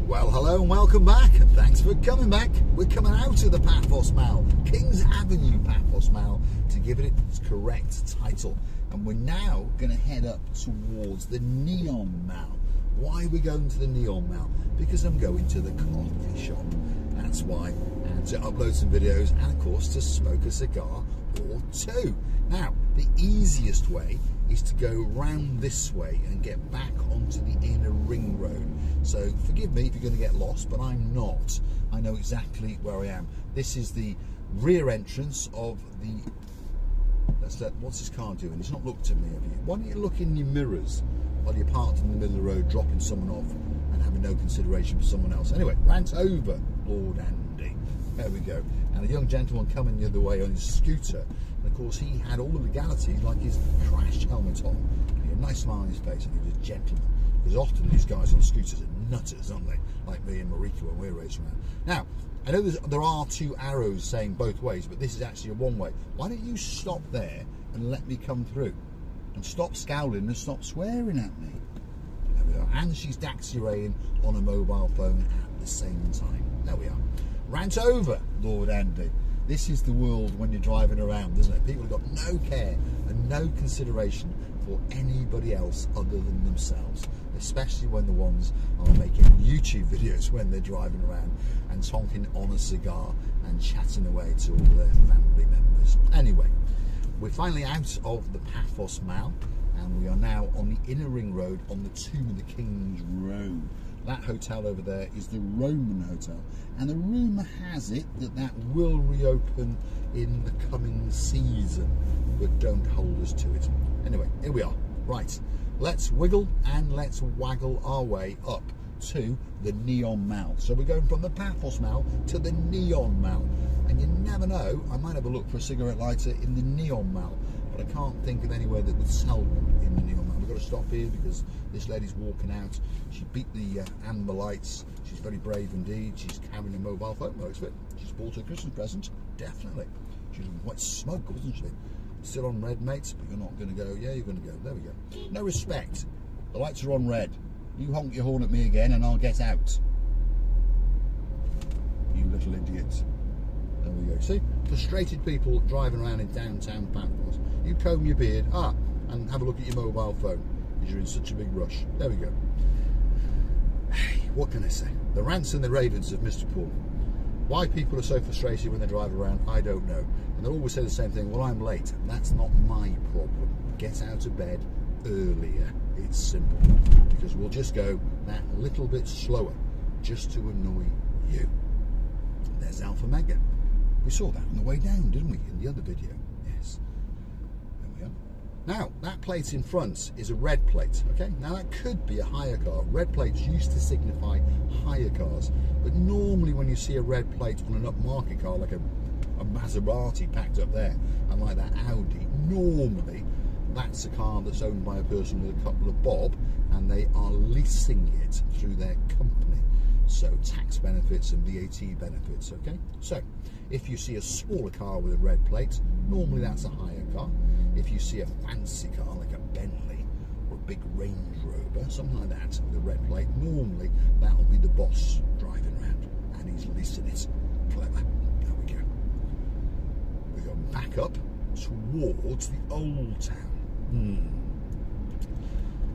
Well, hello and welcome back, and thanks for coming back. We're coming out of the Paphos Mall, Kings Avenue Paphos Mall, to give it its correct title. And we're now going to head up towards the Neon Mall. Why are we going to the Neon Mall? Because I'm going to the coffee shop. That's why. And to upload some videos, and of course to smoke a cigar or two. Now, the easiest way is to go round this way and get back onto the inner ring road. So forgive me if you're going to get lost, but I'm not. I know exactly where I am. This is the rear entrance of the... what's this car doing? It's not looked at me, have you? Why don't you look in your mirrors while you're parked in the middle of the road, dropping someone off and having no consideration for someone else? Anyway, rant over, Lord Andy. There we go. And a young gentleman coming the other way on his scooter. And of course, he had all the legalities, like his crash helmet on. He had a nice smile on his face, and he was a gentleman. Because often these guys on scooters are nutters, aren't they? Like me and Marika when we're racing around. Now, I know there are two arrows saying both ways, but this is actually a one-way. Why don't you stop there and let me come through? And stop scowling and stop swearing at me. There we are. And she's daxi-raying on a mobile phone at the same time. There we are. Rant over, Lord Andy. This is the world when you're driving around, isn't it? People have got no care and no consideration for anybody else other than themselves, especially when the ones are making YouTube videos when they're driving around and honking on a cigar and chatting away to all their family members. Anyway, we're finally out of the Paphos Mall, and we are now on the inner ring road on the Tomb of the Kings Road. That hotel over there is the Roman Hotel, and the rumour has it that that will reopen in the coming season, but don't hold us to it. Anyway, here we are. Right, let's wiggle and let's waggle our way up to the Neon Mall. So we're going from the Paphos Mall to the Neon Mall, and you never know, I might have a look for a cigarette lighter in the Neon Mall, but I can't think of anywhere that would sell one in the Neon Mall. We've got to stop here because this lady's walking out. She beat the amber lights. She's very brave indeed. She's carrying a mobile phone, most of it. She's bought her Christmas present, definitely. She was quite smug, wasn't she? Still on red, mates, but you're not going to go. Yeah, you're going to go. There we go. No respect. The lights are on red. You honk your horn at me again and I'll get out. You little idiot. There we go. See? Frustrated people driving around in downtown Paphos. You comb your beard, and have a look at your mobile phone because you're in such a big rush. There we go. Hey, what can I say? The rants and the ravens of Mr. Paul. Why people are so frustrated when they drive around, I don't know. And they always say the same thing, well, I'm late. That's not my problem. Get out of bed earlier. It's simple. Because we'll just go that little bit slower just to annoy you. There's Alpha Mega. We saw that on the way down, didn't we, in the other video? Yes. There we are. Now, that plate in front is a red plate, okay? Now, that could be a hire car. Red plates used to signify hire cars. But normally when you see a red plate on an upmarket car, like a Maserati packed up there, and like that Audi, normally that's a car that's owned by a person with a couple of bob, and they are leasing it through their company. So tax benefits and VAT benefits, okay? So if you see a smaller car with a red plate, normally that's a hire car. If you see a fancy car like a Bentley or a big Range Rover, something like that with a red plate, normally that'll be the boss driving around and he's leasing it. Clever. There we go. We're going back up towards the Old Town.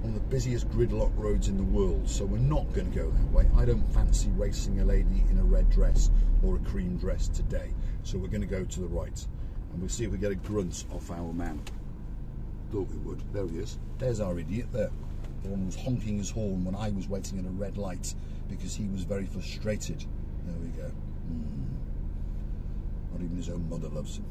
One of the busiest gridlock roads in the world, so we're not going to go that way. I don't fancy racing a lady in a red dress or a cream dress today, so we're going to go to the right, and we'll see if we get a grunt off our man. Thought we would. There he is. There's our idiot there. The one who was honking his horn when I was waiting at a red light because he was very frustrated. There we go. Not even his own mother loves him.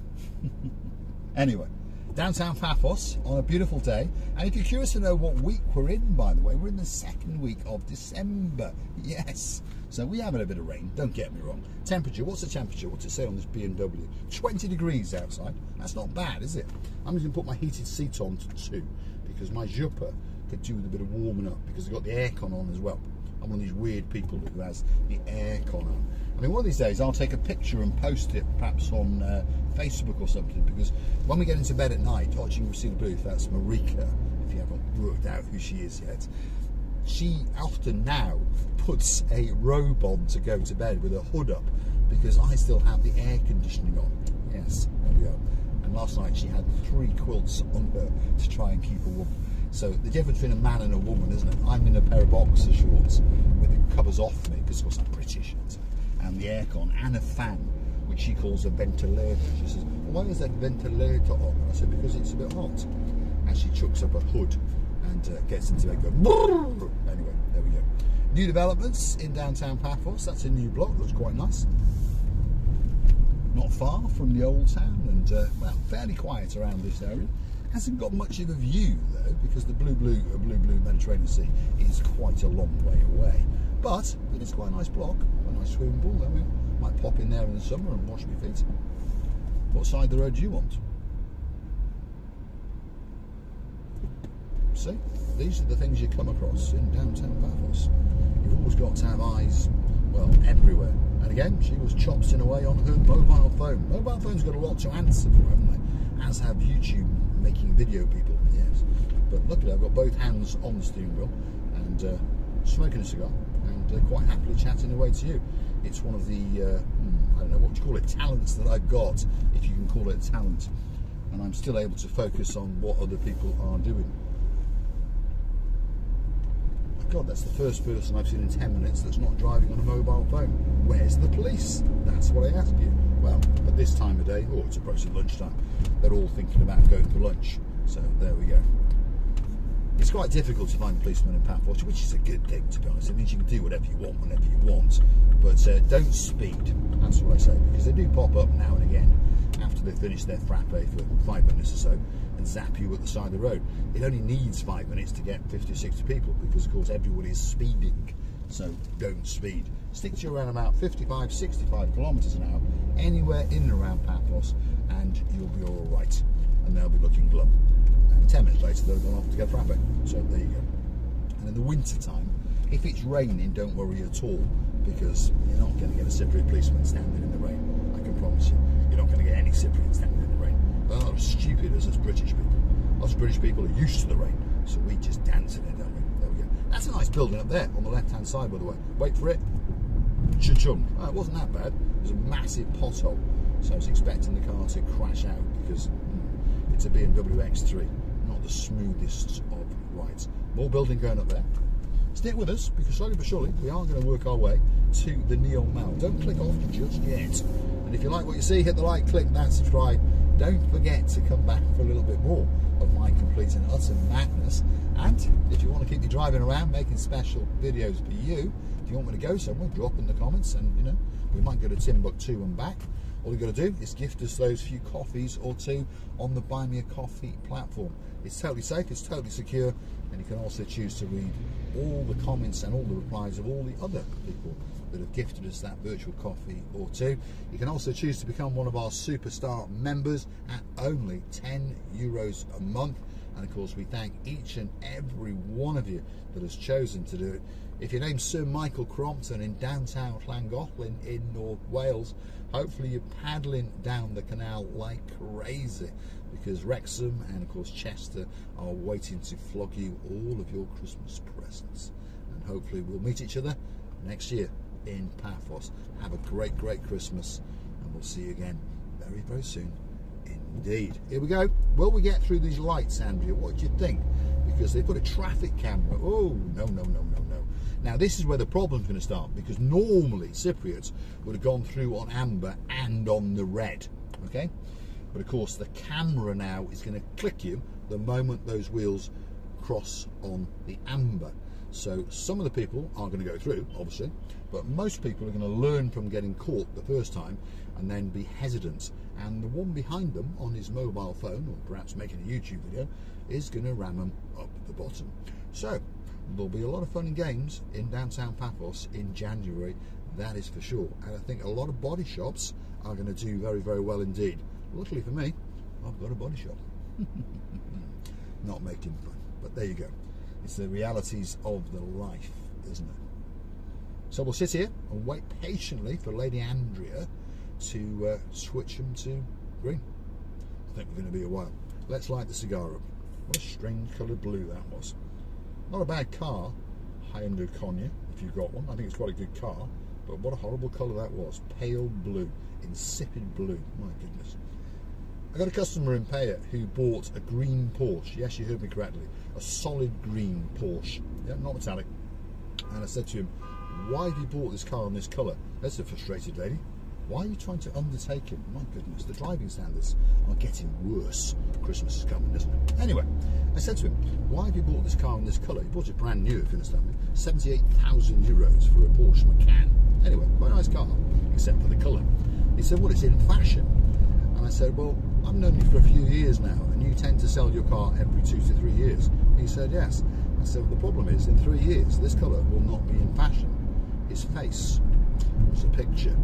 Anyway, downtown Paphos on a beautiful day, and if you're curious to know what week we're in, by the way, we're in the second week of December. Yes, so we having a bit of rain, don't get me wrong. Temperature, what's the temperature? What's it say on this BMW? 20 degrees outside. That's not bad, is it? I'm just going to put my heated seat on to 2 because my jupper could do with a bit of warming up because I've got the aircon on as well. I'm one of these weird people who has the aircon on. I mean, one of these days I'll take a picture and post it perhaps on Facebook or something, because when we get into bed at night, you can see the booth, that's Marika, if you haven't worked out who she is yet. she often now puts a robe on to go to bed with a hood up because I still have the air conditioning on. Yes, there we go. And last night she had 3 quilts on her to try and keep her warm. So the difference between a man and a woman, isn't it? I'm in a pair of boxer shorts with the covers off me because of course I'm British, and the aircon and a fan, which she calls a ventilator. She says, well, why is that ventilator on? And I said, because it's a bit hot. And she chucks up a hood and gets into bed going, brrr. Anyway, there we go. New developments in downtown Paphos. That's a new block, looks quite nice. Not far from the old town, and well, fairly quiet around this area. Hasn't got much of a view though, because the blue Mediterranean Sea is quite a long way away. But it is quite a nice block, a nice swimming pool. There we might pop in there in the summer and wash my feet. What side of the road do you want? See, these are the things you come across in downtown Paphos. You've always got to have eyes, well, everywhere. And again, she was chopsing away on her mobile phone. Mobile phones got a lot to answer for, haven't they? As have YouTube making video people, yes. But luckily I've got both hands on the steering wheel and smoking a cigar and quite happily chatting away to you. It's one of the, I don't know what you call it, talents that I've got, if you can call it a talent. And I'm still able to focus on what other people are doing. God, that's the first person I've seen in 10 minutes that's not driving on a mobile phone. Where's the police? That's what I ask you. Well, at this time of day, oh, it's approaching lunchtime, they're all thinking about going for lunch. So there we go. It's quite difficult to find policemen in Paphos, which is a good thing, to be honest. It means you can do whatever you want, whenever you want. But don't speed, that's what I say, because they do pop up now and again after they've finished their frappe for 5 minutes or so and zap you at the side of the road. It only needs 5 minutes to get 50 or 60 people because, of course, everyone is speeding. So don't speed. Stick to around about 55, 65 kilometres an hour, anywhere in and around Paphos, and you'll be all right. And they'll be looking glum. And 10 minutes later, they'll go off to get frappe. So there you go. And in the winter time, if it's raining, don't worry at all, because you're not going to get a Cypriot policeman standing in the rain. I can promise you. You're not going to get any Cypriot standing in the rain. They're not as stupid as us British people. Us British people are used to the rain, so we just dance in it, don't we? There we go. That's a nice building up there on the left-hand side, by the way. Wait for it. Cha-chung. Oh, it wasn't that bad. It was a massive pothole, so I was expecting the car to crash out because it's a BMW X3, not the smoothest of rides. More building going up there. Stick with us, because slowly but surely we are going to work our way to the Neon Mall. Don't click off just yet. And if you like what you see, hit the like, click that, subscribe. Don't forget to come back for a little bit more of my complete and utter madness. And if you want to keep me driving around making special videos for you, if you want me to go somewhere, drop in the comments, and you know, we might go to Timbuktu and back. All you've got to do is gift us those few coffees or two on the Buy Me a Coffee platform. It's totally safe, it's totally secure, and you can also choose to read all the comments and all the replies of all the other people that have gifted us that virtual coffee or two. You can also choose to become one of our superstar members at only €10 a month. And of course, we thank each and every one of you that has chosen to do it. If your name's Sir Michael Crompton in downtown Llangollen in North Wales, hopefully you're paddling down the canal like crazy, because Wrexham and of course Chester are waiting to flog you all of your Christmas presents. And hopefully we'll meet each other next year in Paphos. Have a great Christmas, and we'll see you again very, very soon indeed. Here we go. Will we get through these lights, Andrea? What do you think? Because they put a traffic camera. Oh, no. Now this is where the problem's going to start, because normally Cypriots would have gone through on amber and on the red, okay? But of course the camera now is going to click you the moment those wheels cross on the amber. So some of the people are going to go through, obviously, but most people are going to learn from getting caught the first time and then be hesitant. And the one behind them on his mobile phone, or perhaps making a YouTube video, is going to ram them up the bottom. So there'll be a lot of fun and games in downtown Paphos in January, that is for sure. And I think a lot of body shops are going to do very, very well indeed. Luckily for me, I've got a body shop. Not making fun, but there you go. It's the realities of the life, isn't it? So we'll sit here and wait patiently for Lady Andrea to switch them to green. I think we're going to be a while. Let's light the cigar up. What a strange coloured blue that was. Not a bad car. Hyundai Konya, if you've got one. I think it's quite a good car, but what a horrible colour that was. Pale blue, insipid blue, my goodness. I got a customer in Paya who bought a green Porsche. Yes, you heard me correctly. A solid green Porsche, yeah, not metallic. And I said to him, why have you bought this car in this colour? That's a frustrated lady. Why are you trying to undertake it? My goodness, the driving standards are getting worse. Christmas is coming, isn't it? Anyway, I said to him, why have you bought this car in this colour? He bought it brand new, if you understand me. 78,000 euros for a Porsche Macan. Anyway, very nice car, except for the colour. He said, well, it's in fashion. And I said, well, I've known you for a few years now, and you tend to sell your car every 2 to 3 years. He said, yes. I said, well, the problem is, in 3 years, this colour will not be in fashion. His face was a picture.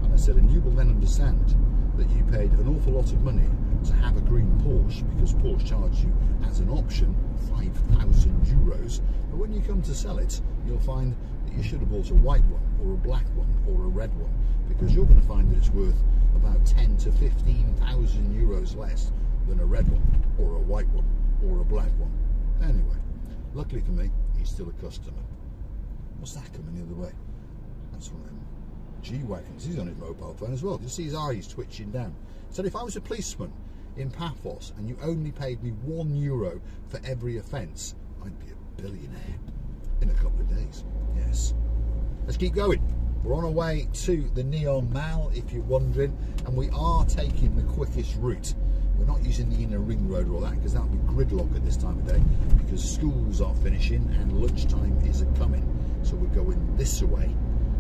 And I said, and you will then understand that you paid an awful lot of money to have a green Porsche, because Porsche charged you as an option 5,000 euros. But when you come to sell it, you'll find that you should have bought a white one, or a black one, or a red one, because you're going to find that it's worth about 10 to 15,000 euros less than a red one, or a white one, or a black one. Anyway, luckily for me, he's still a customer. What's that coming the other way? That's one of them G-Wagons. He's on his mobile phone as well. Do you see his eyes twitching down? He said, if I was a policeman in Paphos and you only paid me €1 for every offence, I'd be a billionaire in a couple of days. Yes. Let's keep going. We're on our way to the Neon Mall, if you're wondering, and we are taking the quickest route. We're not using the inner ring road or all that, because that would be gridlock at this time of day, because schools are finishing and lunchtime is coming. So we're going this way,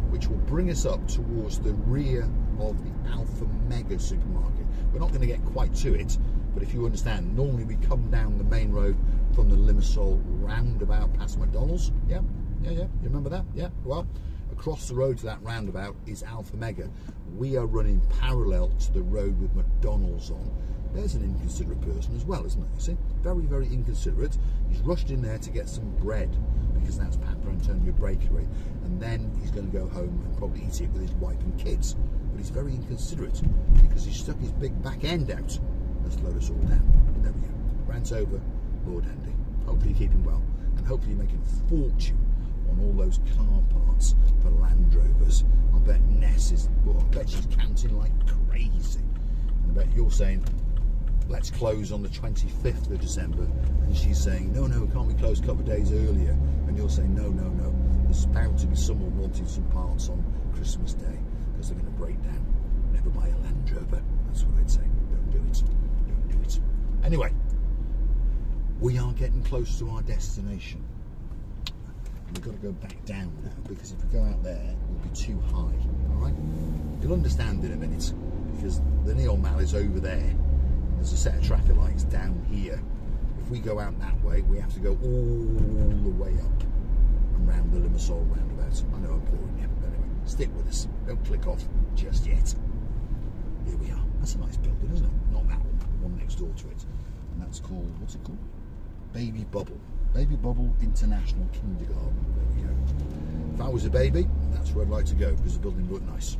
which will bring us up towards the rear of the Alpha Mega supermarket. We're not going to get quite to it, but if you understand, normally we come down the main road from the Limassol roundabout past McDonald's. Yeah, you remember that? Yeah, well, across the road to that roundabout is Alpha Mega. We are running parallel to the road with McDonald's on. There's an inconsiderate person as well, isn't it? You see, very, very inconsiderate. He's rushed in there to get some bread, because that's Papa Antonio Bakery, and then he's going to go home and probably eat it with his wife and kids. But he's very inconsiderate because he's stuck his big back end out. Let's load us all down. There we go. Rant over, Lord Andy. Hopefully you're keeping well, and hopefully you're making a fortune on all those car parts for Land Rovers. I bet Ness is, well, I bet she's counting like crazy. And I bet you're saying, let's close on the 25th of December, and she's saying, no, can't we close a couple of days earlier? And you're saying, no, there's bound to be someone wanting some parts on Christmas Day, because they're going to break down. Never buy a Land Rover. That's what I'd say. Don't do it. Don't do it. Anyway, we are getting close to our destination. We've got to go back down now, because if we go out there, we'll be too high. All right? You'll understand in a minute, because the Neon Mall is over there. There's a set of traffic lights down here. If we go out that way, we have to go all the way up and round the Limassol roundabout. I know I'm boring you, but anyway, stick with us. Don't click off just yet. Here we are. That's a nice building, isn't it? Not that one, the one next door to it. And that's called, what's it called? Baby Bubble. Baby Bubble International Kindergarten. There we go. If I was a baby, that's where I'd like to go, because the building looked nice.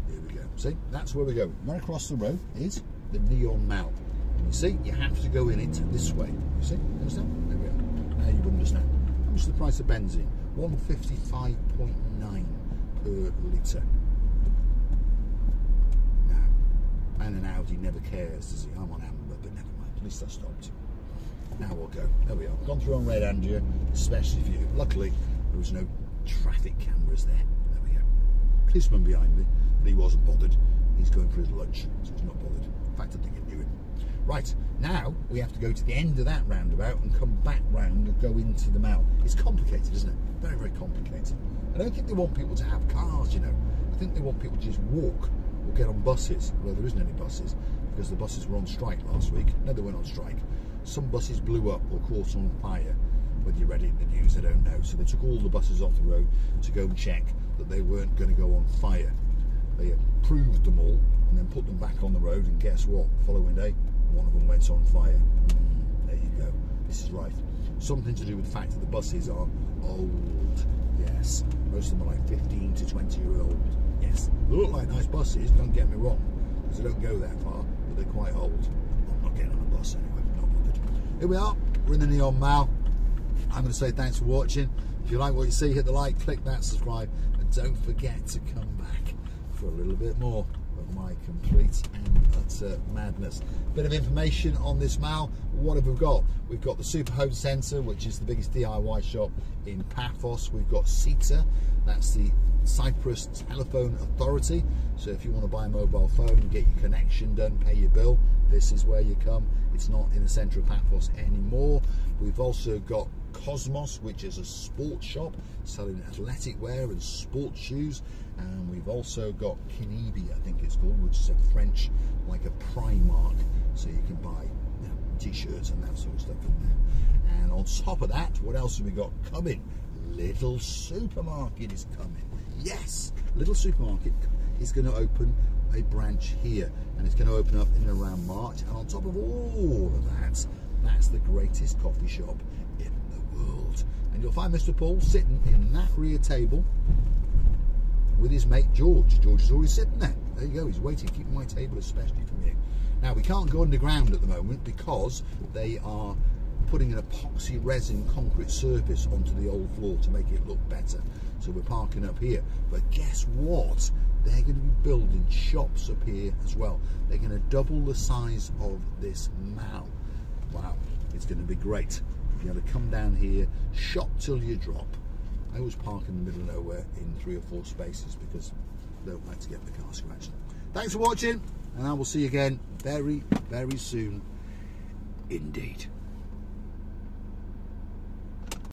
Here we go. See, that's where we go. Right across the road is the Neon Mall. And you see, you have to go in it this way. You see? Understand? There we are. Now you understand. How much is the price of benzene? 155.9 per litre. Now, and an Audi never cares, does he? I'm on amber, but never mind. At least I stopped. Now we'll go. There we are. Gone through on red, Andrea, especially for you. Luckily, there was no traffic cameras there. There we go. Policeman behind me, but he wasn't bothered. He's going for his lunch, so he's not bothered. In fact, I think he knew him. Right, now we have to go to the end of that roundabout and come back round and go into the mall. It's complicated, isn't it? Very, very complicated. I don't think they want people to have cars, you know. I think they want people to just walk or get on buses. Well, there isn't any buses, because the buses were on strike last week. No, they weren't on strike. Some buses blew up or caught on fire. Whether you read it in the news, I don't know. So they took all the buses off the road to go and check that they weren't going to go on fire. They approved them all and then put them back on the road, and guess what? The following day, one of them went on fire. There you go. This is right. Something to do with the fact that the buses are old. Yes. Most of them are like 15 to 20-year-old. Yes. They look like nice buses, don't get me wrong, because they don't go that far, but they're quite old. I'm not getting on a bus anyway. Not bothered. Here we are. We're in the Neon Mall. I'm going to say thanks for watching. If you like what you see, hit the like, click that subscribe, and don't forget to come back for a little bit more of my complete and utter madness. Bit of information on this mal. What have we got? We've got the Super Home Centre, which is the biggest DIY shop in Paphos. We've got CETA, that's the Cyprus Telephone Authority. So if you want to buy a mobile phone, get your connection done, pay your bill, this is where you come. It's not in the centre of Paphos anymore. We've also got Cosmos, which is a sports shop selling athletic wear and sports shoes. And we've also got Kinibi, I think it's called, which is a French, like a Primark, so you can buy, you know, t-shirts and that sort of stuff in there. And on top of that, what else have we got coming? Little Supermarket is coming. Yes, Little Supermarket is going to open a branch here, and it's going to open up in and around March. And on top of all of that, that's the greatest coffee shop in the world. And you'll find Mr. Paul sitting in that rear table with his mate George. George is already sitting there. There you go, he's waiting, keeping my table especially from you. Now, we can't go underground at the moment because they are putting an epoxy resin concrete surface onto the old floor to make it look better. So we're parking up here. But guess what? They're going to be building shops up here as well. They're going to double the size of this mall. Wow, it's going to be great. You're going to come down here, shop till you drop. I always park in the middle of nowhere in 3 or 4 spaces because I don't like to get the car scratched. Thanks for watching, and I will see you again very, very soon indeed.